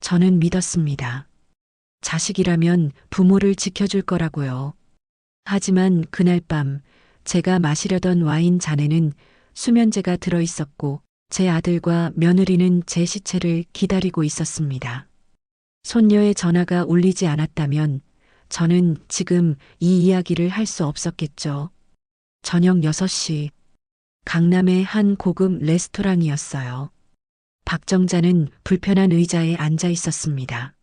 저는 믿었습니다. 자식이라면 부모를 지켜줄 거라고요. 하지만 그날 밤 제가 마시려던 와인 잔에는 수면제가 들어 있었고 제 아들과 며느리는 제 시체를 기다리고 있었습니다. 손녀의 전화가 울리지 않았다면 저는 지금 이 이야기를 할 수 없었겠죠. 저녁 6시 강남의 한 고급 레스토랑이었어요. 박정자는 불편한 의자에 앉아 있었습니다.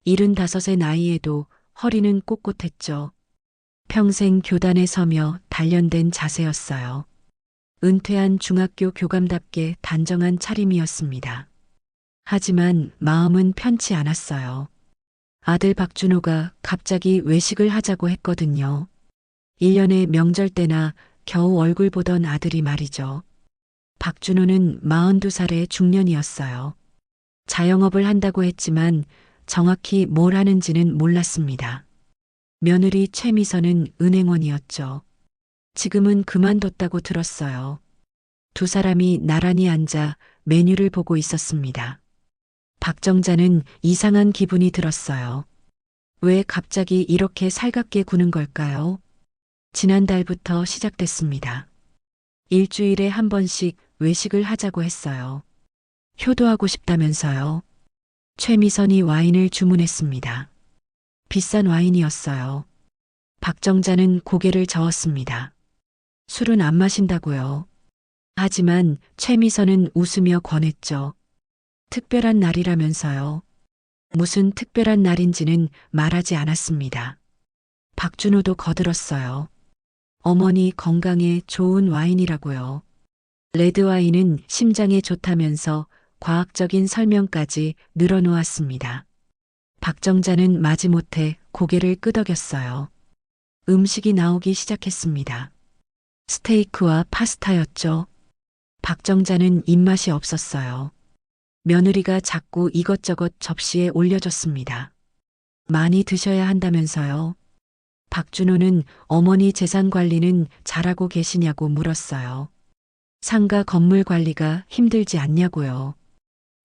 75의 나이에도 허리는 꼿꼿했죠. 평생 교단에 서며 단련된 자세였어요. 은퇴한 중학교 교감답게 단정한 차림이었습니다. 하지만 마음은 편치 않았어요. 아들 박준호가 갑자기 외식을 하자고 했거든요. 1년의 명절 때나 겨우 얼굴 보던 아들이 말이죠. 박준호는 42살의 중년이었어요. 자영업을 한다고 했지만 정확히 뭘 하는지는 몰랐습니다. 며느리 최미선은 은행원이었죠. 지금은 그만뒀다고 들었어요. 두 사람이 나란히 앉아 메뉴를 보고 있었습니다. 박정자는 이상한 기분이 들었어요. 왜 갑자기 이렇게 살갑게 구는 걸까요? 지난달부터 시작됐습니다. 일주일에 한 번씩 외식을 하자고 했어요. 효도하고 싶다면서요. 최미선이 와인을 주문했습니다. 비싼 와인이었어요. 박정자는 고개를 저었습니다. 술은 안 마신다고요. 하지만 최미선은 웃으며 권했죠. 특별한 날이라면서요. 무슨 특별한 날인지는 말하지 않았습니다. 박준호도 거들었어요. 어머니 건강에 좋은 와인이라고요. 레드와인은 심장에 좋다면서 과학적인 설명까지 늘어놓았습니다. 박정자는 마지못해 고개를 끄덕였어요. 음식이 나오기 시작했습니다. 스테이크와 파스타였죠. 박정자는 입맛이 없었어요. 며느리가 자꾸 이것저것 접시에 올려줬습니다. 많이 드셔야 한다면서요. 박준호는 어머니 재산 관리는 잘하고 계시냐고 물었어요. 상가 건물 관리가 힘들지 않냐고요.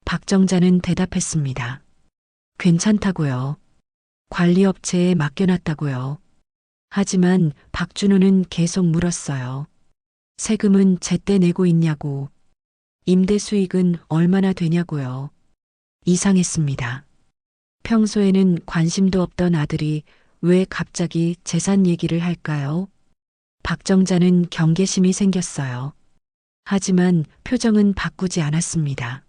박정자는 대답했습니다. 괜찮다고요. 관리업체에 맡겨놨다고요. 하지만 박준호는 계속 물었어요. 세금은 제때 내고 있냐고. 임대 수익은 얼마나 되냐고요. 이상했습니다. 평소에는 관심도 없던 아들이 왜 갑자기 재산 얘기를 할까요? 박정자는 경계심이 생겼어요. 하지만 표정은 바꾸지 않았습니다.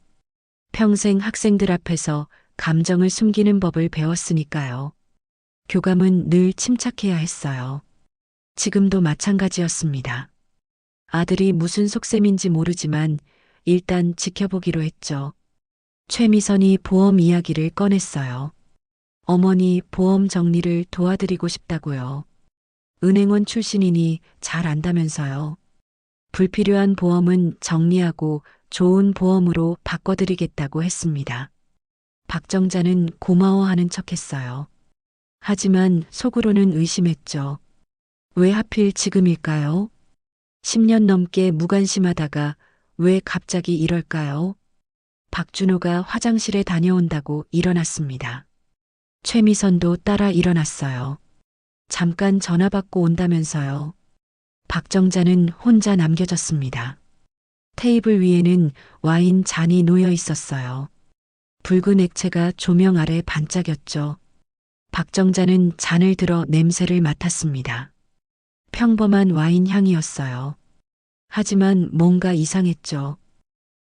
평생 학생들 앞에서 감정을 숨기는 법을 배웠으니까요. 교감은 늘 침착해야 했어요. 지금도 마찬가지였습니다. 아들이 무슨 속셈인지 모르지만 일단 지켜보기로 했죠. 최미선이 보험 이야기를 꺼냈어요. 어머니 보험 정리를 도와드리고 싶다고요. 은행원 출신이니 잘 안다면서요. 불필요한 보험은 정리하고 좋은 보험으로 바꿔드리겠다고 했습니다. 박정자는 고마워하는 척했어요. 하지만 속으로는 의심했죠. 왜 하필 지금일까요? 10년 넘게 무관심하다가 왜 갑자기 이럴까요? 박준호가 화장실에 다녀온다고 일어났습니다. 최미선도 따라 일어났어요. 잠깐 전화 받고 온다면서요. 박정자는 혼자 남겨졌습니다. 테이블 위에는 와인 잔이 놓여 있었어요. 붉은 액체가 조명 아래 반짝였죠. 박정자는 잔을 들어 냄새를 맡았습니다. 평범한 와인 향이었어요. 하지만 뭔가 이상했죠.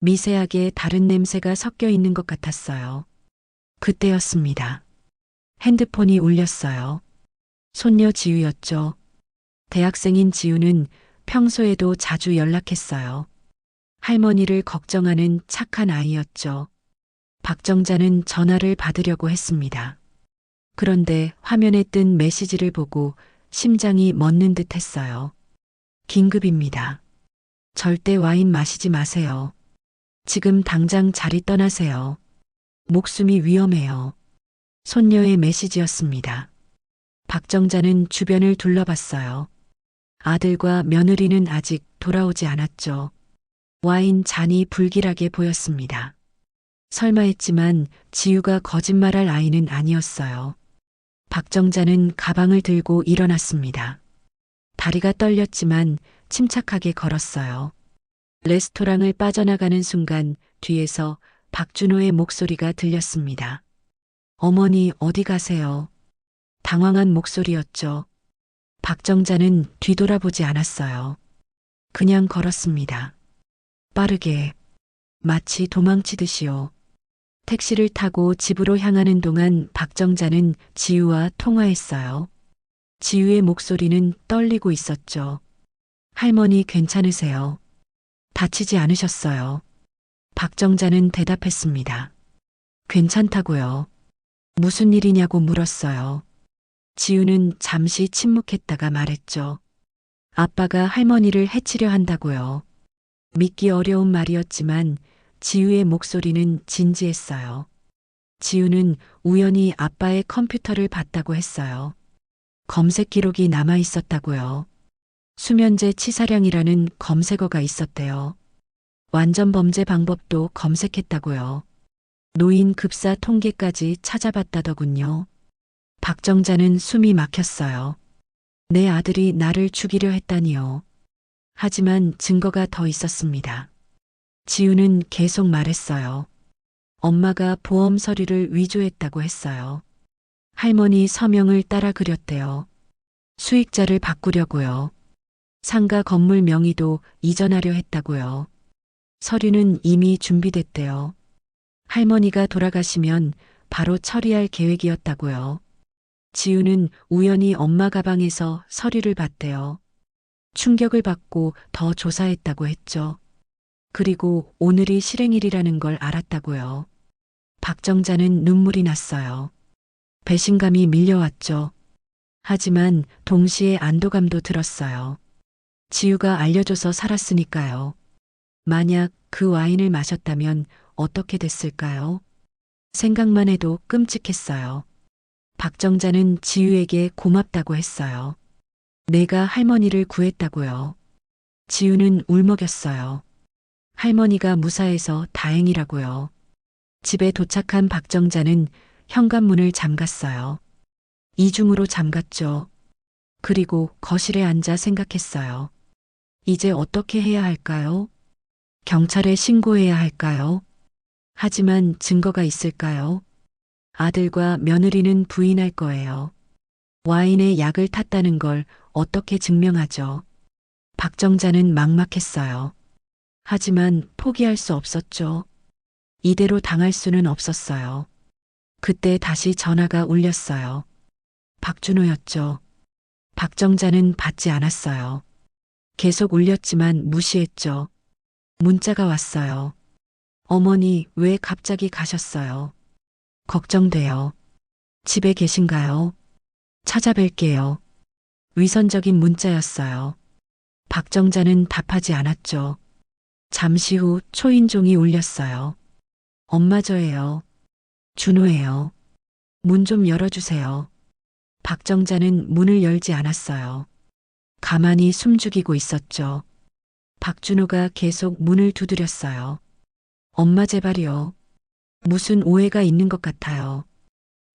미세하게 다른 냄새가 섞여 있는 것 같았어요. 그때였습니다. 핸드폰이 울렸어요. 손녀 지우였죠. 대학생인 지우는 평소에도 자주 연락했어요. 할머니를 걱정하는 착한 아이였죠. 박정자는 전화를 받으려고 했습니다. 그런데 화면에 뜬 메시지를 보고 심장이 멎는 듯 했어요. 긴급입니다. 절대 와인 마시지 마세요. 지금 당장 자리 떠나세요. 목숨이 위험해요. 손녀의 메시지였습니다. 박정자는 주변을 둘러봤어요. 아들과 며느리는 아직 돌아오지 않았죠. 와인 잔이 불길하게 보였습니다. 설마 했지만 지우가 거짓말할 아이는 아니었어요. 박정자는 가방을 들고 일어났습니다. 다리가 떨렸지만 침착하게 걸었어요. 레스토랑을 빠져나가는 순간 뒤에서 박준호의 목소리가 들렸습니다. 어머니 어디 가세요? 당황한 목소리였죠. 박정자는 뒤돌아보지 않았어요. 그냥 걸었습니다. 빠르게, 마치 도망치듯이요. 택시를 타고 집으로 향하는 동안 박정자는 지우와 통화했어요. 지우의 목소리는 떨리고 있었죠. 할머니 괜찮으세요? 다치지 않으셨어요? 박정자는 대답했습니다. 괜찮다고요. 무슨 일이냐고 물었어요. 지우는 잠시 침묵했다가 말했죠. 아빠가 할머니를 해치려 한다고요. 믿기 어려운 말이었지만 지우의 목소리는 진지했어요. 지우는 우연히 아빠의 컴퓨터를 봤다고 했어요. 검색 기록이 남아 있었다고요. 수면제 치사량이라는 검색어가 있었대요. 완전 범죄 방법도 검색했다고요. 노인 급사 통계까지 찾아봤다더군요. 박정자는 숨이 막혔어요. 내 아들이 나를 죽이려 했다니요. 하지만 증거가 더 있었습니다. 지우는 계속 말했어요. 엄마가 보험 서류를 위조했다고 했어요. 할머니 서명을 따라 그렸대요. 수익자를 바꾸려고요. 상가 건물 명의도 이전하려 했다고요. 서류는 이미 준비됐대요. 할머니가 돌아가시면 바로 처리할 계획이었다고요. 지우는 우연히 엄마 가방에서 서류를 봤대요. 충격을 받고 더 조사했다고 했죠. 그리고 오늘이 실행일이라는 걸 알았다고요. 박정자는 눈물이 났어요. 배신감이 밀려왔죠. 하지만 동시에 안도감도 들었어요. 지우가 알려줘서 살았으니까요. 만약 그 와인을 마셨다면 어떻게 됐을까요? 생각만 해도 끔찍했어요. 박정자는 지우에게 고맙다고 했어요. 내가 할머니를 구했다고요. 지우는 울먹였어요. 할머니가 무사해서 다행이라고요. 집에 도착한 박정자는 현관문을 잠갔어요. 이중으로 잠갔죠. 그리고 거실에 앉아 생각했어요. 이제 어떻게 해야 할까요? 경찰에 신고해야 할까요? 하지만 증거가 있을까요? 아들과 며느리는 부인할 거예요. 와인에 약을 탔다는 걸 어떻게 증명하죠? 박정자는 막막했어요. 하지만 포기할 수 없었죠. 이대로 당할 수는 없었어요. 그때 다시 전화가 울렸어요. 박준호였죠. 박정자는 받지 않았어요. 계속 울렸지만 무시했죠. 문자가 왔어요. 어머니, 왜 갑자기 가셨어요? 걱정돼요. 집에 계신가요? 찾아뵐게요. 위선적인 문자였어요. 박정자는 답하지 않았죠. 잠시 후 초인종이 울렸어요. 엄마 저예요. 준호예요. 문 좀 열어주세요. 박정자는 문을 열지 않았어요. 가만히 숨죽이고 있었죠. 박준호가 계속 문을 두드렸어요. 엄마 제발요. 무슨 오해가 있는 것 같아요.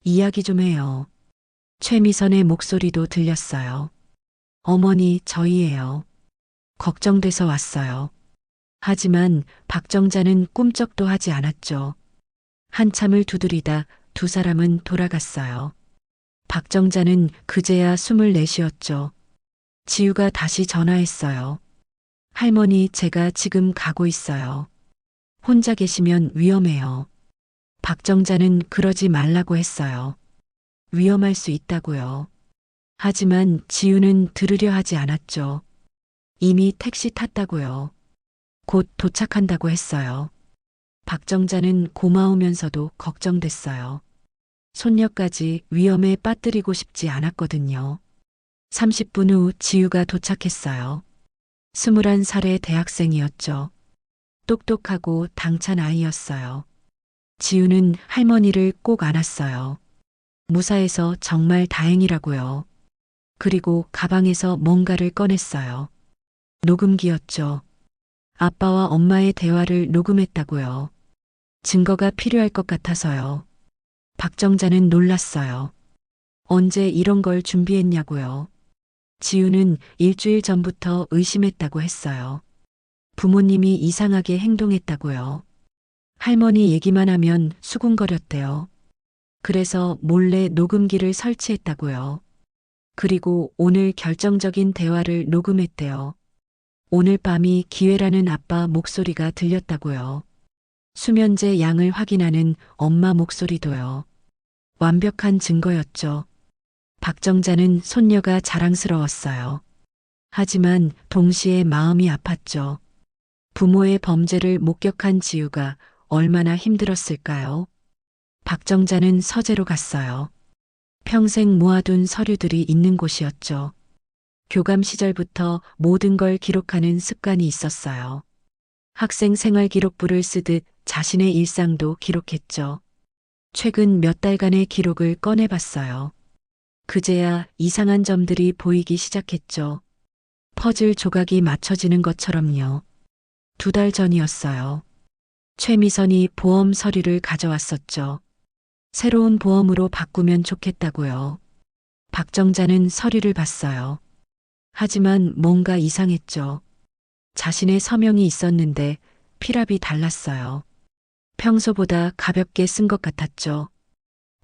이야기 좀 해요. 최미선의 목소리도 들렸어요. 어머니 저희예요. 걱정돼서 왔어요. 하지만 박정자는 꿈쩍도 하지 않았죠. 한참을 두드리다 두 사람은 돌아갔어요. 박정자는 그제야 숨을 내쉬었죠. 지우가 다시 전화했어요. 할머니 제가 지금 가고 있어요. 혼자 계시면 위험해요. 박정자는 그러지 말라고 했어요. 위험할 수 있다고요. 하지만 지우는 들으려 하지 않았죠. 이미 택시 탔다고요. 곧 도착한다고 했어요. 박정자는 고마우면서도 걱정됐어요. 손녀까지 위험에 빠뜨리고 싶지 않았거든요. 30분 후 지우가 도착했어요. 21살의 대학생이었죠. 똑똑하고 당찬 아이였어요. 지우는 할머니를 꼭 안았어요. 무사해서 정말 다행이라고요. 그리고 가방에서 뭔가를 꺼냈어요. 녹음기였죠. 아빠와 엄마의 대화를 녹음했다고요. 증거가 필요할 것 같아서요. 박정자는 놀랐어요. 언제 이런 걸 준비했냐고요. 지우는 일주일 전부터 의심했다고 했어요. 부모님이 이상하게 행동했다고요. 할머니 얘기만 하면 수군거렸대요. 그래서 몰래 녹음기를 설치했다고요. 그리고 오늘 결정적인 대화를 녹음했대요. 오늘 밤이 기회라는 아빠 목소리가 들렸다고요. 수면제 양을 확인하는 엄마 목소리도요. 완벽한 증거였죠. 박정자는 손녀가 자랑스러웠어요. 하지만 동시에 마음이 아팠죠. 부모의 범죄를 목격한 지우가 얼마나 힘들었을까요? 박정자는 서재로 갔어요. 평생 모아둔 서류들이 있는 곳이었죠. 교감 시절부터 모든 걸 기록하는 습관이 있었어요. 학생 생활 기록부를 쓰듯 자신의 일상도 기록했죠. 최근 몇 달간의 기록을 꺼내봤어요. 그제야 이상한 점들이 보이기 시작했죠. 퍼즐 조각이 맞춰지는 것처럼요. 2달 전이었어요. 최미선이 보험 서류를 가져왔었죠. 새로운 보험으로 바꾸면 좋겠다고요. 박정자는 서류를 봤어요. 하지만 뭔가 이상했죠. 자신의 서명이 있었는데 필압이 달랐어요. 평소보다 가볍게 쓴 것 같았죠.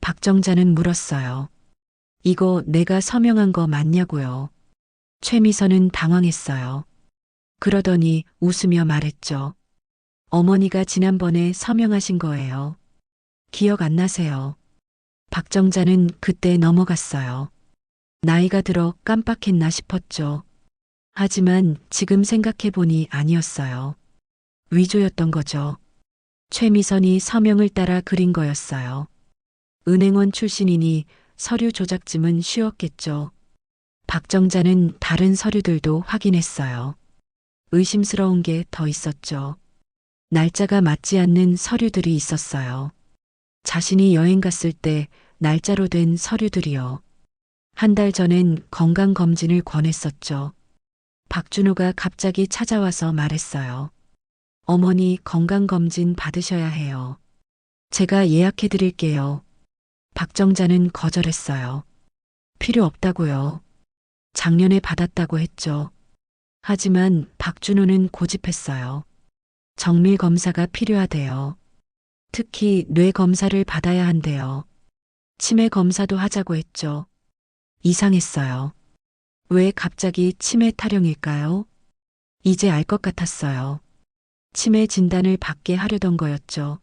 박정자는 물었어요. 이거 내가 서명한 거 맞냐고요. 최미선은 당황했어요. 그러더니 웃으며 말했죠. 어머니가 지난번에 서명하신 거예요. 기억 안 나세요. 박정자는 그때 넘어갔어요. 나이가 들어 깜빡했나 싶었죠. 하지만 지금 생각해보니 아니었어요. 위조였던 거죠. 최미선이 서명을 따라 그린 거였어요. 은행원 출신이니 서류 조작쯤은 쉬웠겠죠. 박정자는 다른 서류들도 확인했어요. 의심스러운 게 더 있었죠. 날짜가 맞지 않는 서류들이 있었어요. 자신이 여행 갔을 때 날짜로 된 서류들이요. 1달 전엔 건강검진을 권했었죠. 박준호가 갑자기 찾아와서 말했어요. 어머니 건강검진 받으셔야 해요. 제가 예약해 드릴게요. 박정자는 거절했어요. 필요 없다고요. 작년에 받았다고 했죠. 하지만 박준호는 고집했어요. 정밀 검사가 필요하대요. 특히 뇌 검사를 받아야 한대요. 치매 검사도 하자고 했죠. 이상했어요. 왜 갑자기 치매 타령일까요? 이제 알 것 같았어요. 치매 진단을 받게 하려던 거였죠.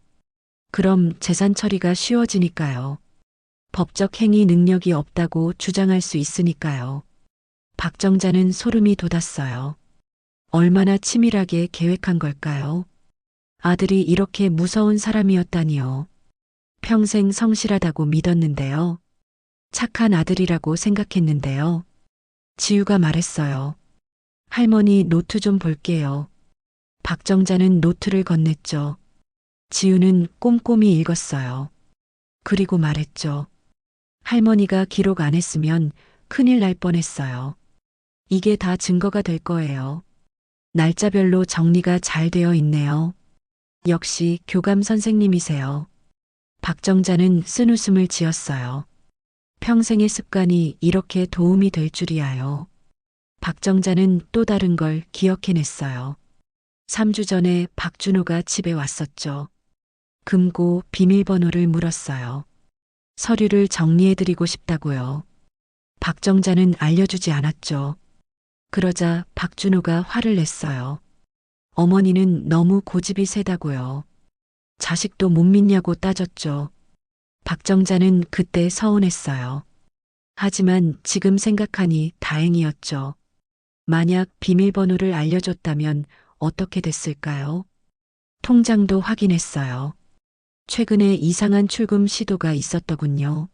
그럼 재산 처리가 쉬워지니까요. 법적 행위 능력이 없다고 주장할 수 있으니까요. 박정자는 소름이 돋았어요. 얼마나 치밀하게 계획한 걸까요? 아들이 이렇게 무서운 사람이었다니요. 평생 성실하다고 믿었는데요. 착한 아들이라고 생각했는데요. 지우가 말했어요. 할머니 노트 좀 볼게요. 박정자는 노트를 건넸죠. 지우는 꼼꼼히 읽었어요. 그리고 말했죠. 할머니가 기록 안 했으면 큰일 날 뻔했어요. 이게 다 증거가 될 거예요. 날짜별로 정리가 잘 되어 있네요. 역시 교감 선생님이세요. 박정자는 쓴웃음을 지었어요. 평생의 습관이 이렇게 도움이 될 줄이야요. 박정자는 또 다른 걸 기억해냈어요. 3주 전에 박준호가 집에 왔었죠. 금고 비밀번호를 물었어요. 서류를 정리해드리고 싶다고요. 박정자는 알려주지 않았죠. 그러자 박준호가 화를 냈어요. 어머니는 너무 고집이 세다고요. 자식도 못 믿냐고 따졌죠. 박정자는 그때 서운했어요. 하지만 지금 생각하니 다행이었죠. 만약 비밀번호를 알려줬다면 어떻게 됐을까요? 통장도 확인했어요. 최근에 이상한 출금 시도가 있었더군요.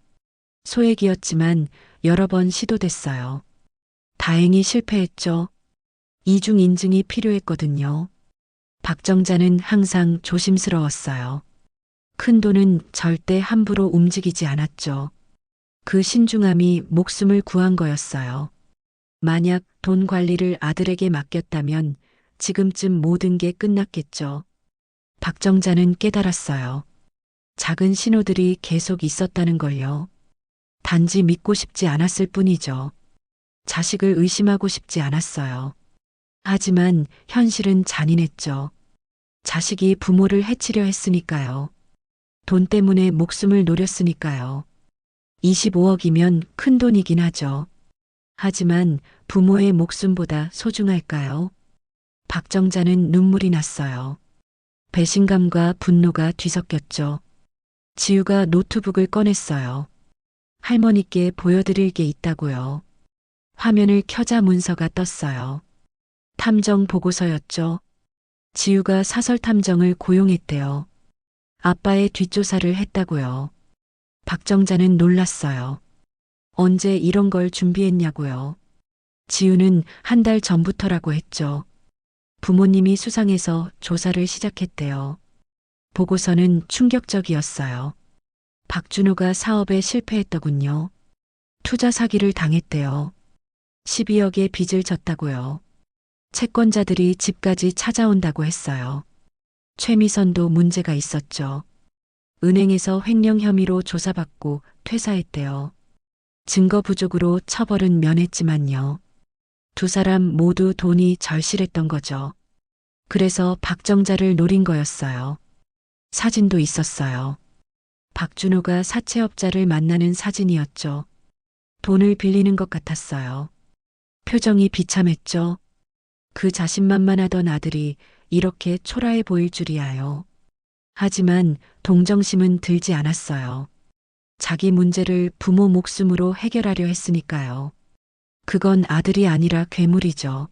소액이었지만 여러 번 시도됐어요. 다행히 실패했죠. 이중 인증이 필요했거든요. 박정자는 항상 조심스러웠어요. 큰 돈은 절대 함부로 움직이지 않았죠. 그 신중함이 목숨을 구한 거였어요. 만약 돈 관리를 아들에게 맡겼다면 지금쯤 모든 게 끝났겠죠. 박정자는 깨달았어요. 작은 신호들이 계속 있었다는 걸요. 단지 믿고 싶지 않았을 뿐이죠. 자식을 의심하고 싶지 않았어요. 하지만 현실은 잔인했죠. 자식이 부모를 해치려 했으니까요. 돈 때문에 목숨을 노렸으니까요. 25억이면 큰 돈이긴 하죠. 하지만 부모의 목숨보다 소중할까요? 박정자는 눈물이 났어요. 배신감과 분노가 뒤섞였죠. 지우가 노트북을 꺼냈어요. 할머니께 보여드릴 게 있다고요. 화면을 켜자 문서가 떴어요. 탐정 보고서였죠. 지우가 사설 탐정을 고용했대요. 아빠의 뒷조사를 했다고요. 박정자는 놀랐어요. 언제 이런 걸 준비했냐고요. 지우는 한 달 전부터라고 했죠. 부모님이 수상해서 조사를 시작했대요. 보고서는 충격적이었어요. 박준호가 사업에 실패했더군요. 투자 사기를 당했대요. 12억의 빚을 졌다고요. 채권자들이 집까지 찾아온다고 했어요. 최미선도 문제가 있었죠. 은행에서 횡령 혐의로 조사받고 퇴사했대요. 증거 부족으로 처벌은 면했지만요. 두 사람 모두 돈이 절실했던 거죠. 그래서 박정자를 노린 거였어요. 사진도 있었어요. 박준호가 사채업자를 만나는 사진이었죠. 돈을 빌리는 것 같았어요. 표정이 비참했죠. 그 자신만만하던 아들이 이렇게 초라해 보일 줄이야요. 하지만 동정심은 들지 않았어요. 자기 문제를 부모 목숨으로 해결하려 했으니까요. 그건 아들이 아니라 괴물이죠.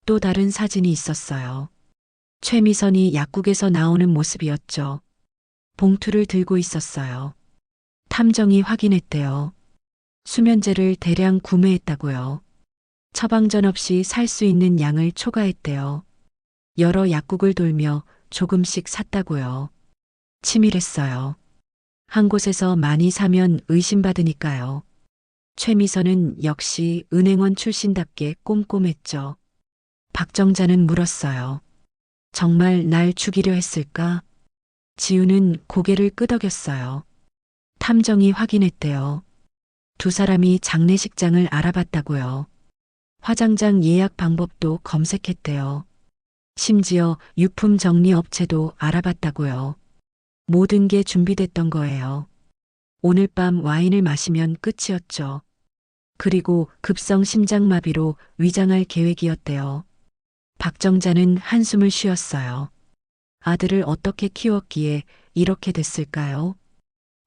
또 다른 사진이 있었어요. 최미선이 약국에서 나오는 모습이었죠. 봉투를 들고 있었어요. 탐정이 확인했대요. 수면제를 대량 구매했다고요. 처방전 없이 살 수 있는 양을 초과했대요. 여러 약국을 돌며 조금씩 샀다고요. 치밀했어요. 한 곳에서 많이 사면 의심받으니까요. 최미선은 역시 은행원 출신답게 꼼꼼했죠. 박정자는 물었어요. 정말 날 죽이려 했을까? 지우는 고개를 끄덕였어요. 탐정이 확인했대요. 두 사람이 장례식장을 알아봤다고요. 화장장 예약 방법도 검색했대요. 심지어 유품 정리 업체도 알아봤다고요. 모든 게 준비됐던 거예요. 오늘 밤 와인을 마시면 끝이었죠. 그리고 급성 심장마비로 위장할 계획이었대요. 박정자는 한숨을 쉬었어요. 아들을 어떻게 키웠기에 이렇게 됐을까요?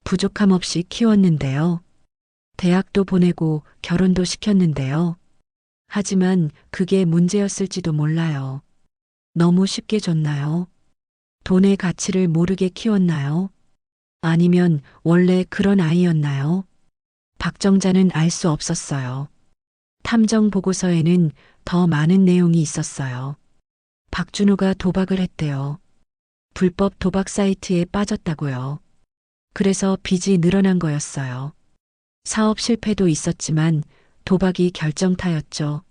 부족함 없이 키웠는데요. 대학도 보내고 결혼도 시켰는데요. 하지만 그게 문제였을지도 몰라요. 너무 쉽게 줬나요? 돈의 가치를 모르게 키웠나요? 아니면 원래 그런 아이였나요? 박정자는 알 수 없었어요. 탐정 보고서에는 더 많은 내용이 있었어요. 박준호가 도박을 했대요. 불법 도박 사이트에 빠졌다고요. 그래서 빚이 늘어난 거였어요. 사업 실패도 있었지만 도박이 결정타였죠.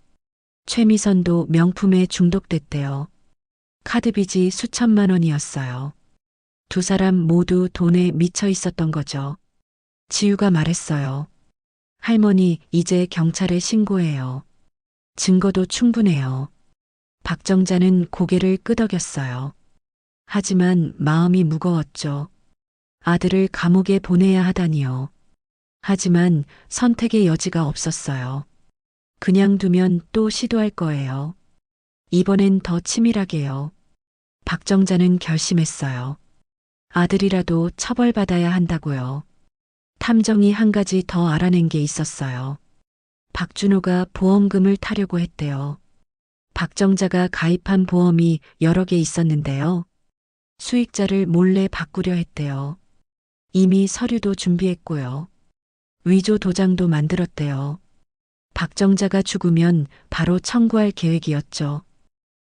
최미선도 명품에 중독됐대요. 카드 빚이 수천만 원이었어요. 두 사람 모두 돈에 미쳐 있었던 거죠. 지우가 말했어요. 할머니, 이제 경찰에 신고해요. 증거도 충분해요. 박정자는 고개를 끄덕였어요. 하지만 마음이 무거웠죠. 아들을 감옥에 보내야 하다니요. 하지만 선택의 여지가 없었어요. 그냥 두면 또 시도할 거예요. 이번엔 더 치밀하게요. 박정자는 결심했어요. 아들이라도 처벌받아야 한다고요. 탐정이 한 가지 더 알아낸 게 있었어요. 박준호가 보험금을 타려고 했대요. 박정자가 가입한 보험이 여러 개 있었는데요. 수익자를 몰래 바꾸려 했대요. 이미 서류도 준비했고요. 위조 도장도 만들었대요. 박정자가 죽으면 바로 청구할 계획이었죠.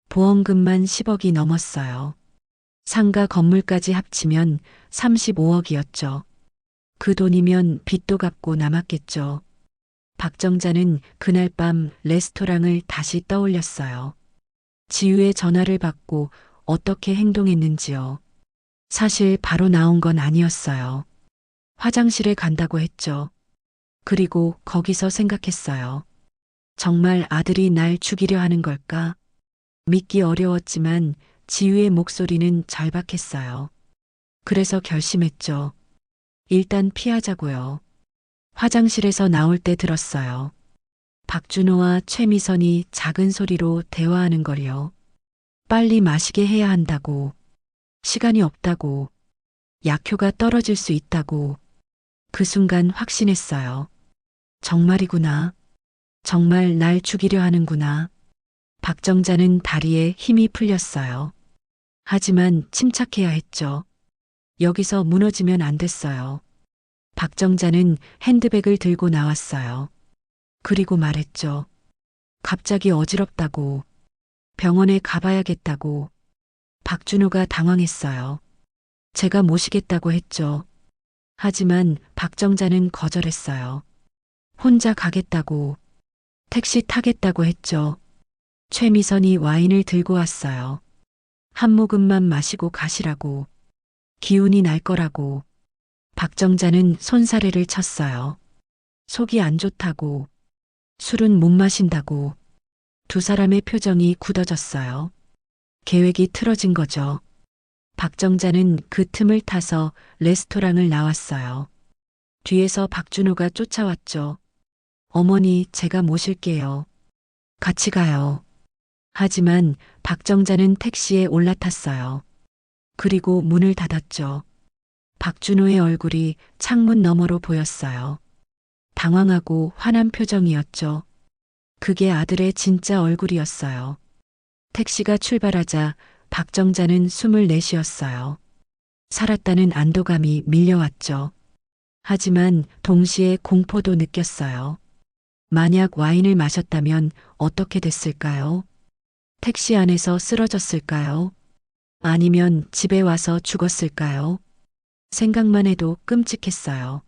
보험금만 10억이 넘었어요. 상가 건물까지 합치면 35억이었죠. 그 돈이면 빚도 갚고 남았겠죠. 박정자는 그날 밤 레스토랑을 다시 떠올렸어요. 지우의 전화를 받고 어떻게 행동했는지요. 사실 바로 나온 건 아니었어요. 화장실에 간다고 했죠. 그리고 거기서 생각했어요. 정말 아들이 날 죽이려 하는 걸까? 믿기 어려웠지만 지우의 목소리는 절박했어요. 그래서 결심했죠. 일단 피하자고요. 화장실에서 나올 때 들었어요. 박준호와 최미선이 작은 소리로 대화하는 걸요. 빨리 마시게 해야 한다고. 시간이 없다고. 약효가 떨어질 수 있다고. 그 순간 확신했어요. 정말이구나. 정말 날 죽이려 하는구나. 박정자는 다리에 힘이 풀렸어요. 하지만 침착해야 했죠. 여기서 무너지면 안 됐어요. 박정자는 핸드백을 들고 나왔어요. 그리고 말했죠. 갑자기 어지럽다고. 병원에 가봐야겠다고. 박준호가 당황했어요. 제가 모시겠다고 했죠. 하지만 박정자는 거절했어요. 혼자 가겠다고. 택시 타겠다고 했죠. 최미선이 와인을 들고 왔어요. 한 모금만 마시고 가시라고. 기운이 날 거라고. 박정자는 손사래를 쳤어요. 속이 안 좋다고. 술은 못 마신다고. 두 사람의 표정이 굳어졌어요. 계획이 틀어진 거죠. 박정자는 그 틈을 타서 레스토랑을 나왔어요. 뒤에서 박준호가 쫓아왔죠. 어머니, 제가 모실게요. 같이 가요. 하지만 박정자는 택시에 올라탔어요. 그리고 문을 닫았죠. 박준호의 얼굴이 창문 너머로 보였어요. 당황하고 화난 표정이었죠. 그게 아들의 진짜 얼굴이었어요. 택시가 출발하자 박정자는 숨을 내쉬었어요. 살았다는 안도감이 밀려왔죠. 하지만 동시에 공포도 느꼈어요. 만약 와인을 마셨다면 어떻게 됐을까요? 택시 안에서 쓰러졌을까요? 아니면 집에 와서 죽었을까요? 생각만 해도 끔찍했어요.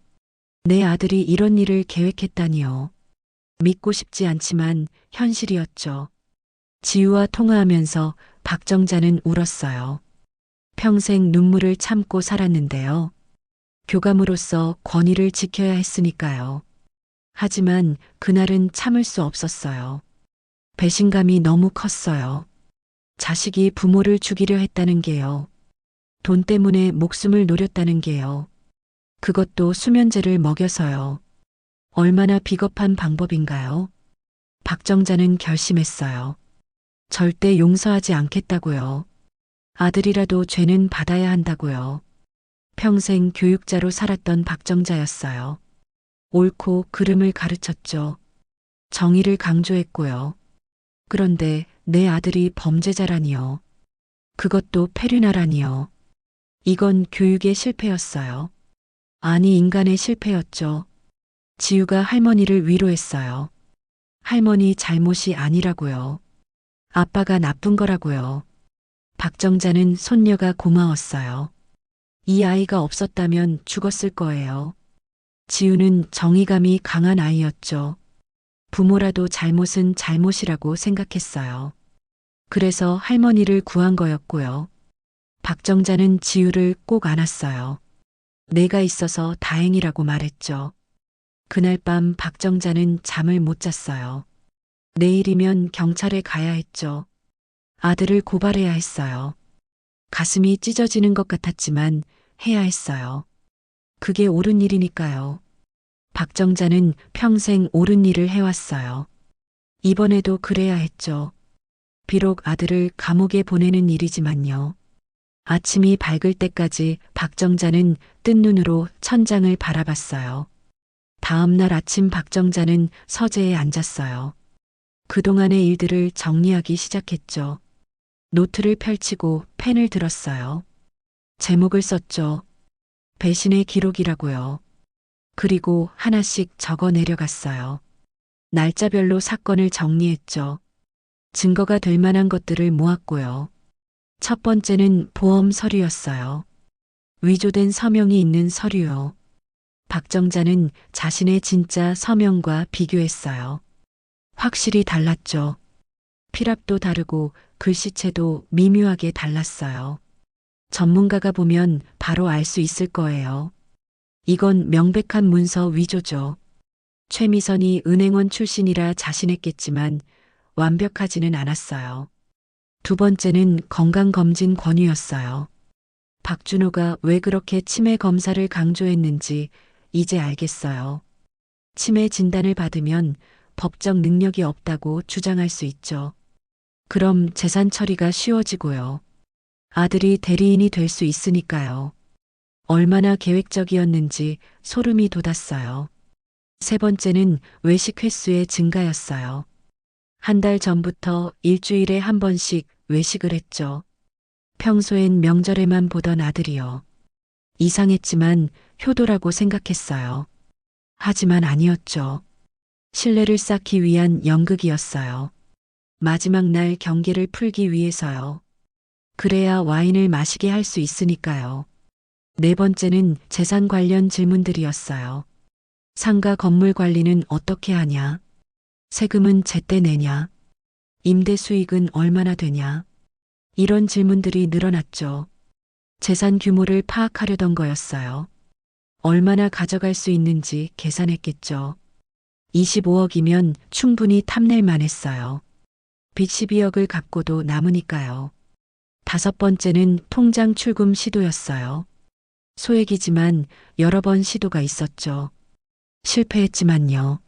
내 아들이 이런 일을 계획했다니요. 믿고 싶지 않지만 현실이었죠. 지우와 통화하면서 박정자는 울었어요. 평생 눈물을 참고 살았는데요. 교감으로서 권위를 지켜야 했으니까요. 하지만 그날은 참을 수 없었어요. 배신감이 너무 컸어요. 자식이 부모를 죽이려 했다는 게요. 돈 때문에 목숨을 노렸다는 게요. 그것도 수면제를 먹여서요. 얼마나 비겁한 방법인가요? 박정자는 결심했어요. 절대 용서하지 않겠다고요. 아들이라도 죄는 받아야 한다고요. 평생 교육자로 살았던 박정자였어요. 옳고 그름을 가르쳤죠. 정의를 강조했고요. 그런데 내 아들이 범죄자라니요. 그것도 페륜아라니요. 이건 교육의 실패였어요. 아니, 인간의 실패였죠. 지우가 할머니를 위로했어요. 할머니 잘못이 아니라고요. 아빠가 나쁜 거라고요. 박정자는 손녀가 고마웠어요. 이 아이가 없었다면 죽었을 거예요. 지우는 정의감이 강한 아이였죠. 부모라도 잘못은 잘못이라고 생각했어요. 그래서 할머니를 구한 거였고요. 박정자는 지우를 꼭 안았어요. 내가 있어서 다행이라고 말했죠. 그날 밤 박정자는 잠을 못 잤어요. 내일이면 경찰에 가야 했죠. 아들을 고발해야 했어요. 가슴이 찢어지는 것 같았지만 해야 했어요. 그게 옳은 일이니까요. 박정자는 평생 옳은 일을 해왔어요. 이번에도 그래야 했죠. 비록 아들을 감옥에 보내는 일이지만요. 아침이 밝을 때까지 박정자는 뜬 눈으로 천장을 바라봤어요. 다음 날 아침 박정자는 서재에 앉았어요. 그동안의 일들을 정리하기 시작했죠. 노트를 펼치고 펜을 들었어요. 제목을 썼죠. 배신의 기록이라고요. 그리고 하나씩 적어 내려갔어요. 날짜별로 사건을 정리했죠. 증거가 될 만한 것들을 모았고요. 첫 번째는 보험 서류였어요. 위조된 서명이 있는 서류요. 박정자는 자신의 진짜 서명과 비교했어요. 확실히 달랐죠. 필압도 다르고 글씨체도 미묘하게 달랐어요. 전문가가 보면 바로 알 수 있을 거예요. 이건 명백한 문서 위조죠. 최미선이 은행원 출신이라 자신했겠지만 완벽하지는 않았어요. 두 번째는 건강검진 권유였어요. 박준호가 왜 그렇게 치매 검사를 강조했는지 이제 알겠어요. 치매 진단을 받으면 법적 능력이 없다고 주장할 수 있죠. 그럼 재산 처리가 쉬워지고요. 아들이 대리인이 될 수 있으니까요. 얼마나 계획적이었는지 소름이 돋았어요. 세 번째는 외식 횟수의 증가였어요. 한 달 전부터 일주일에 한 번씩 외식을 했죠. 평소엔 명절에만 보던 아들이요. 이상했지만 효도라고 생각했어요. 하지만 아니었죠. 신뢰를 쌓기 위한 연극이었어요. 마지막 날 경계를 풀기 위해서요. 그래야 와인을 마시게 할 수 있으니까요. 네 번째는 재산 관련 질문들이었어요. 상가 건물 관리는 어떻게 하냐? 세금은 제때 내냐? 임대 수익은 얼마나 되냐? 이런 질문들이 늘어났죠. 재산 규모를 파악하려던 거였어요. 얼마나 가져갈 수 있는지 계산했겠죠. 25억이면 충분히 탐낼 만했어요. 빚 12억을 갚고도 남으니까요. 다섯 번째는 통장 출금 시도였어요. 소액이지만 여러 번 시도가 있었죠. 실패했지만요.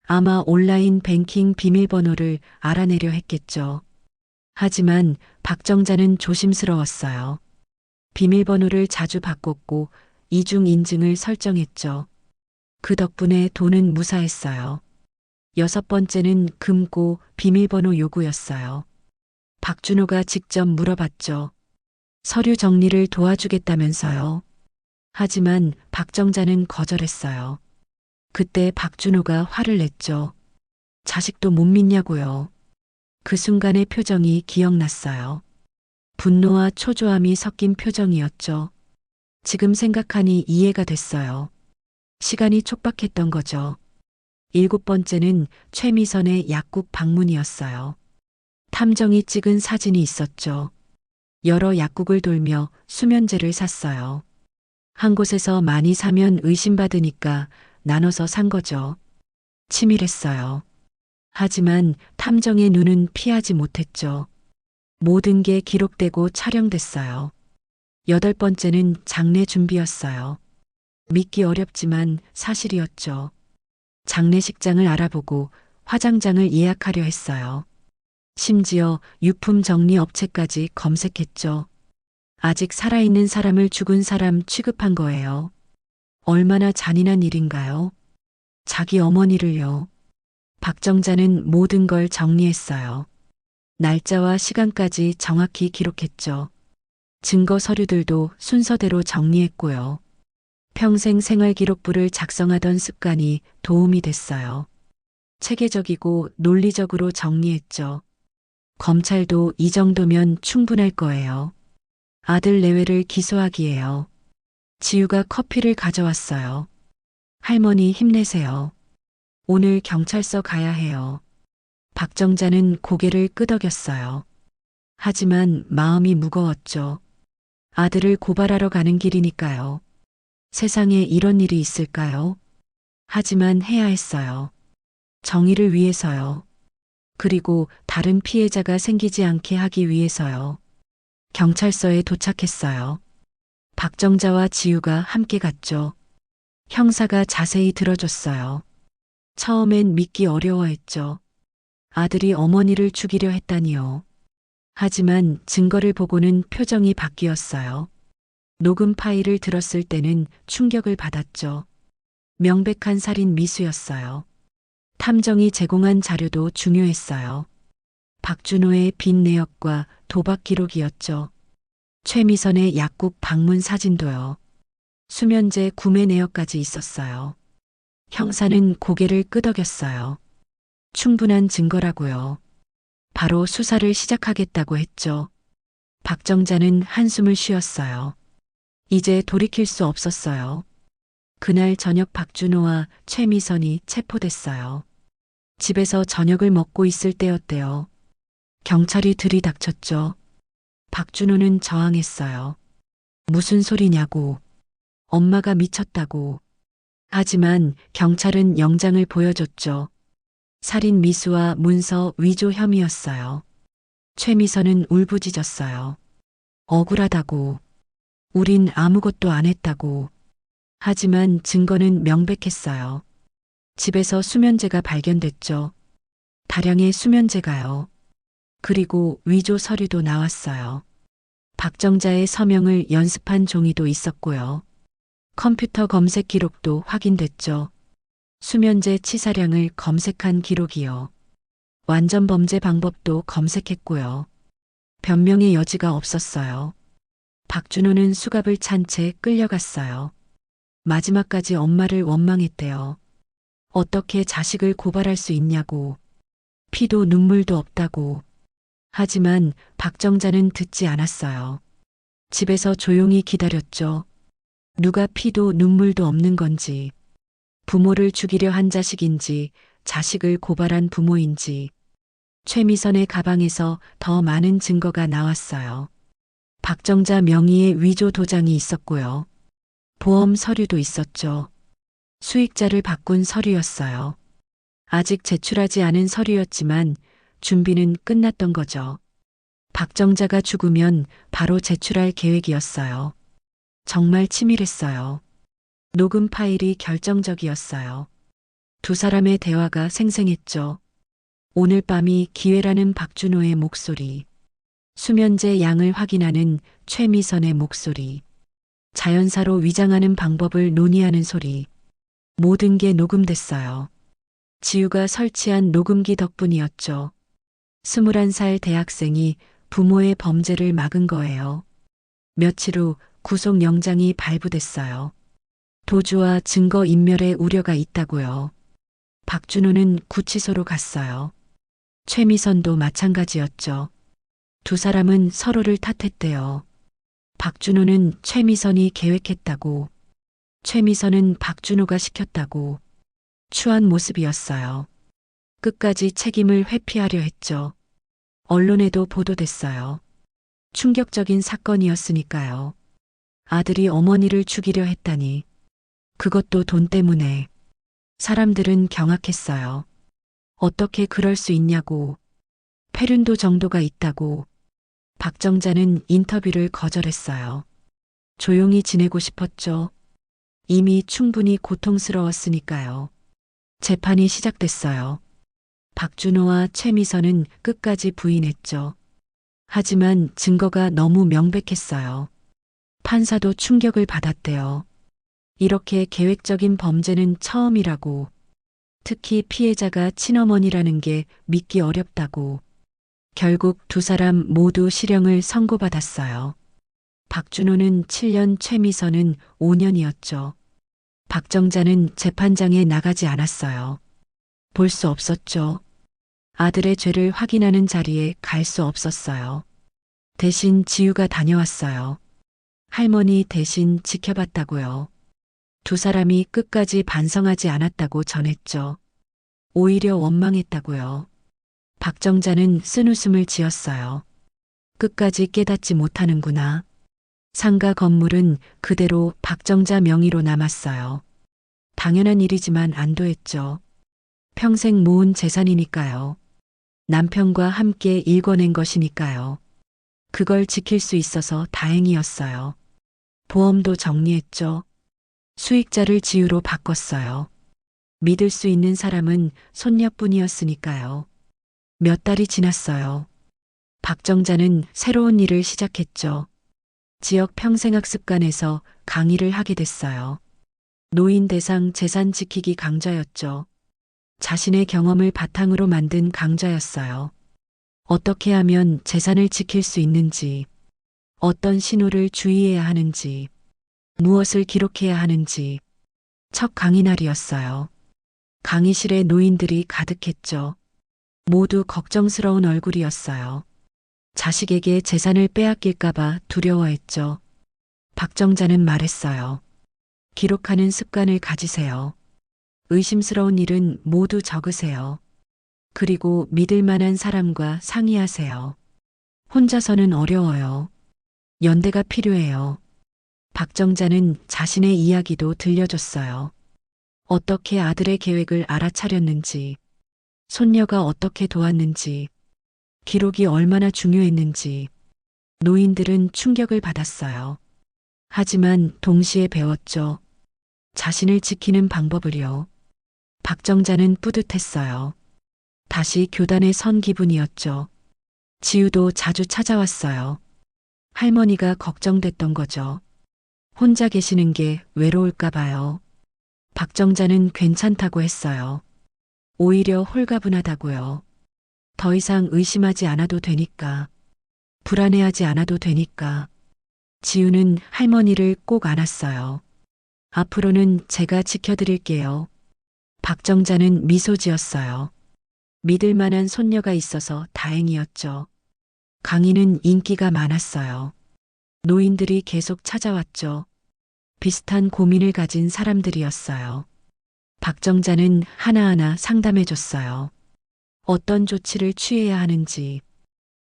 아마 온라인 뱅킹 비밀번호를 알아내려 했겠죠. 하지만 박정자는 조심스러웠어요. 비밀번호를 자주 바꿨고 이중 인증을 설정했죠. 그 덕분에 돈은 무사했어요. 여섯 번째는 금고 비밀번호 요구였어요. 박준호가 직접 물어봤죠. 서류 정리를 도와주겠다면서요. 하지만 박정자는 거절했어요. 그때 박준호가 화를 냈죠. 자식도 못 믿냐고요. 그 순간의 표정이 기억났어요. 분노와 초조함이 섞인 표정이었죠. 지금 생각하니 이해가 됐어요. 시간이 촉박했던 거죠. 일곱 번째는 최미선의 약국 방문이었어요. 탐정이 찍은 사진이 있었죠. 여러 약국을 돌며 수면제를 샀어요. 한 곳에서 많이 사면 의심받으니까 나눠서 산 거죠. 치밀했어요. 하지만 탐정의 눈은 피하지 못했죠. 모든 게 기록되고 촬영됐어요. 여덟 번째는 장례 준비였어요. 믿기 어렵지만 사실이었죠. 장례식장을 알아보고 화장장을 예약하려 했어요. 심지어 유품 정리 업체까지 검색했죠. 아직 살아있는 사람을 죽은 사람 취급한 거예요. 얼마나 잔인한 일인가요? 자기 어머니를요. 박정자는 모든 걸 정리했어요. 날짜와 시간까지 정확히 기록했죠. 증거 서류들도 순서대로 정리했고요. 평생 생활기록부를 작성하던 습관이 도움이 됐어요. 체계적이고 논리적으로 정리했죠. 검찰도 이 정도면 충분할 거예요. 아들 내외를 기소하기에요. 지우가 커피를 가져왔어요. 할머니 힘내세요. 오늘 경찰서 가야 해요. 박정자는 고개를 끄덕였어요. 하지만 마음이 무거웠죠. 아들을 고발하러 가는 길이니까요. 세상에 이런 일이 있을까요? 하지만 해야 했어요. 정의를 위해서요. 그리고 다른 피해자가 생기지 않게 하기 위해서요. 경찰서에 도착했어요. 박정자와 지우가 함께 갔죠. 형사가 자세히 들어줬어요. 처음엔 믿기 어려워했죠. 아들이 어머니를 죽이려 했다니요. 하지만 증거를 보고는 표정이 바뀌었어요. 녹음 파일을 들었을 때는 충격을 받았죠. 명백한 살인 미수였어요. 탐정이 제공한 자료도 중요했어요. 박준호의 빚 내역과 도박 기록이었죠. 최미선의 약국 방문 사진도요. 수면제 구매 내역까지 있었어요. 형사는 고개를 끄덕였어요. 충분한 증거라고요. 바로 수사를 시작하겠다고 했죠. 박정자는 한숨을 쉬었어요. 이제 돌이킬 수 없었어요. 그날 저녁 박준호와 최미선이 체포됐어요. 집에서 저녁을 먹고 있을 때였대요. 경찰이 들이닥쳤죠. 박준호는 저항했어요. 무슨 소리냐고. 엄마가 미쳤다고. 하지만 경찰은 영장을 보여줬죠. 살인 미수와 문서 위조 혐의였어요. 최미선은 울부짖었어요. 억울하다고. 우린 아무것도 안 했다고. 하지만 증거는 명백했어요. 집에서 수면제가 발견됐죠. 다량의 수면제가요. 그리고 위조 서류도 나왔어요. 박정자의 서명을 연습한 종이도 있었고요. 컴퓨터 검색 기록도 확인됐죠. 수면제 치사량을 검색한 기록이요. 완전 범죄 방법도 검색했고요. 변명의 여지가 없었어요. 박준호는 수갑을 찬 채 끌려갔어요. 마지막까지 엄마를 원망했대요. 어떻게 자식을 고발할 수 있냐고. 피도 눈물도 없다고. 하지만 박정자는 듣지 않았어요. 집에서 조용히 기다렸죠. 누가 피도 눈물도 없는 건지, 부모를 죽이려 한 자식인지, 자식을 고발한 부모인지. 최미선의 가방에서 더 많은 증거가 나왔어요. 박정자 명의의 위조 도장이 있었고요. 보험 서류도 있었죠. 수익자를 바꾼 서류였어요. 아직 제출하지 않은 서류였지만 준비는 끝났던 거죠. 박정자가 죽으면 바로 제출할 계획이었어요. 정말 치밀했어요. 녹음 파일이 결정적이었어요. 두 사람의 대화가 생생했죠. 오늘 밤이 기회라는 박준호의 목소리. 수면제 양을 확인하는 최미선의 목소리. 자연사로 위장하는 방법을 논의하는 소리. 모든 게 녹음됐어요. 지우가 설치한 녹음기 덕분이었죠. 21살 대학생이 부모의 범죄를 막은 거예요. 며칠 후 구속영장이 발부됐어요. 도주와 증거인멸의 우려가 있다고요. 박준호는 구치소로 갔어요. 최미선도 마찬가지였죠. 두 사람은 서로를 탓했대요. 박준호는 최미선이 계획했다고, 최미선은 박준호가 시켰다고. 추한 모습이었어요. 끝까지 책임을 회피하려 했죠. 언론에도 보도됐어요. 충격적인 사건이었으니까요. 아들이 어머니를 죽이려 했다니. 그것도 돈 때문에. 사람들은 경악했어요. 어떻게 그럴 수 있냐고. 폐륜도 정도가 있다고. 박정자는 인터뷰를 거절했어요. 조용히 지내고 싶었죠. 이미 충분히 고통스러웠으니까요. 재판이 시작됐어요. 박준호와 최미선은 끝까지 부인했죠. 하지만 증거가 너무 명백했어요. 판사도 충격을 받았대요. 이렇게 계획적인 범죄는 처음이라고. 특히 피해자가 친어머니라는 게 믿기 어렵다고. 결국 두 사람 모두 실형을 선고받았어요. 박준호는 7년, 최미선은 5년이었죠. 박정자는 재판장에 나가지 않았어요. 볼 수 없었죠. 아들의 죄를 확인하는 자리에 갈 수 없었어요. 대신 지우가 다녀왔어요. 할머니 대신 지켜봤다고요. 두 사람이 끝까지 반성하지 않았다고 전했죠. 오히려 원망했다고요. 박정자는 쓴웃음을 지었어요. 끝까지 깨닫지 못하는구나. 상가 건물은 그대로 박정자 명의로 남았어요. 당연한 일이지만 안도했죠. 평생 모은 재산이니까요. 남편과 함께 일궈낸 것이니까요. 그걸 지킬 수 있어서 다행이었어요. 보험도 정리했죠. 수익자를 지우로 바꿨어요. 믿을 수 있는 사람은 손녀뿐이었으니까요. 몇 달이 지났어요. 박정자는 새로운 일을 시작했죠. 지역 평생학습관에서 강의를 하게 됐어요. 노인 대상 재산 지키기 강좌였죠. 자신의 경험을 바탕으로 만든 강좌였어요. 어떻게 하면 재산을 지킬 수 있는지, 어떤 신호를 주의해야 하는지, 무엇을 기록해야 하는지. 첫 강의 날이었어요. 강의실에 노인들이 가득했죠. 모두 걱정스러운 얼굴이었어요. 자식에게 재산을 빼앗길까봐 두려워했죠. 박정자는 말했어요. 기록하는 습관을 가지세요. 의심스러운 일은 모두 적으세요. 그리고 믿을 만한 사람과 상의하세요. 혼자서는 어려워요. 연대가 필요해요. 박정자는 자신의 이야기도 들려줬어요. 어떻게 아들의 계획을 알아차렸는지, 손녀가 어떻게 도왔는지, 기록이 얼마나 중요했는지, 노인들은 충격을 받았어요. 하지만 동시에 배웠죠. 자신을 지키는 방법을요. 박정자는 뿌듯했어요. 다시 교단에 선 기분이었죠. 지우도 자주 찾아왔어요. 할머니가 걱정됐던 거죠. 혼자 계시는 게 외로울까 봐요. 박정자는 괜찮다고 했어요. 오히려 홀가분하다고요. 더 이상 의심하지 않아도 되니까. 불안해하지 않아도 되니까. 지우는 할머니를 꼭 안았어요. 앞으로는 제가 지켜드릴게요. 박정자는 미소 지었어요. 믿을 만한 손녀가 있어서 다행이었죠. 강희는 인기가 많았어요. 노인들이 계속 찾아왔죠. 비슷한 고민을 가진 사람들이었어요. 박정자는 하나하나 상담해줬어요. 어떤 조치를 취해야 하는지,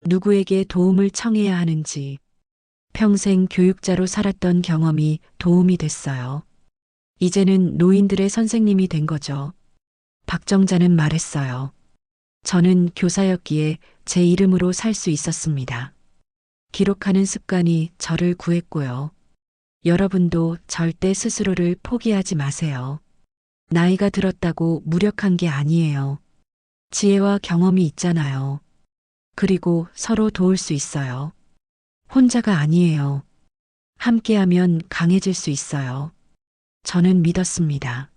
누구에게 도움을 청해야 하는지, 평생 교육자로 살았던 경험이 도움이 됐어요. 이제는 노인들의 선생님이 된 거죠. 박정자는 말했어요. 저는 교사였기에 제 이름으로 살 수 있었습니다. 기록하는 습관이 저를 구했고요. 여러분도 절대 스스로를 포기하지 마세요. 나이가 들었다고 무력한 게 아니에요. 지혜와 경험이 있잖아요. 그리고 서로 도울 수 있어요. 혼자가 아니에요. 함께하면 강해질 수 있어요. 저는 믿었습니다.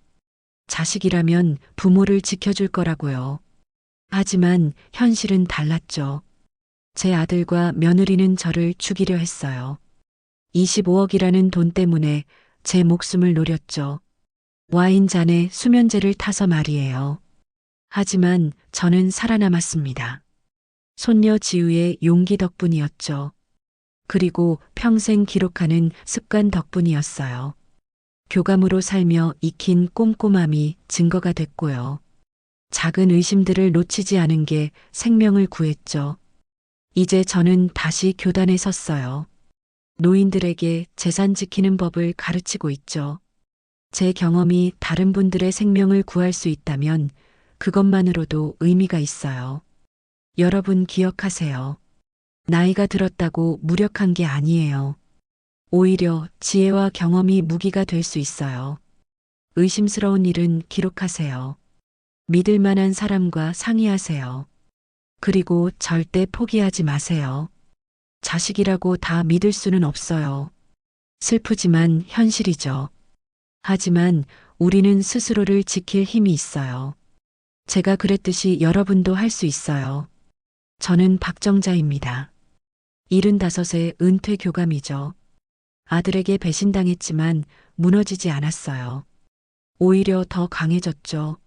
자식이라면 부모를 지켜줄 거라고요. 하지만 현실은 달랐죠. 제 아들과 며느리는 저를 죽이려 했어요. 25억이라는 돈 때문에 제 목숨을 노렸죠. 와인잔에 수면제를 타서 말이에요. 하지만 저는 살아남았습니다. 손녀 지우의 용기 덕분이었죠. 그리고 평생 기록하는 습관 덕분이었어요. 교감으로 살며 익힌 꼼꼼함이 증거가 됐고요. 작은 의심들을 놓치지 않은 게 생명을 구했죠. 이제 저는 다시 교단에 섰어요. 노인들에게 재산 지키는 법을 가르치고 있죠. 제 경험이 다른 분들의 생명을 구할 수 있다면 그것만으로도 의미가 있어요. 여러분 기억하세요. 나이가 들었다고 무력한 게 아니에요. 오히려 지혜와 경험이 무기가 될 수 있어요. 의심스러운 일은 기록하세요. 믿을 만한 사람과 상의하세요. 그리고 절대 포기하지 마세요. 자식이라고 다 믿을 수는 없어요. 슬프지만 현실이죠. 하지만 우리는 스스로를 지킬 힘이 있어요. 제가 그랬듯이 여러분도 할 수 있어요. 저는 박정자입니다. 75세 은퇴 교감이죠. 아들에게 배신당했지만 무너지지 않았어요. 오히려 더 강해졌죠.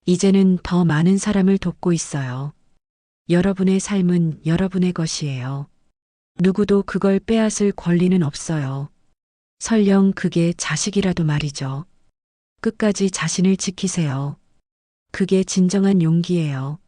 이제는 더 많은 사람을 돕고 있어요. 여러분의 삶은 여러분의 것이에요. 누구도 그걸 빼앗을 권리는 없어요. 설령 그게 자식이라도 말이죠. 끝까지 자신을 지키세요. 그게 진정한 용기예요.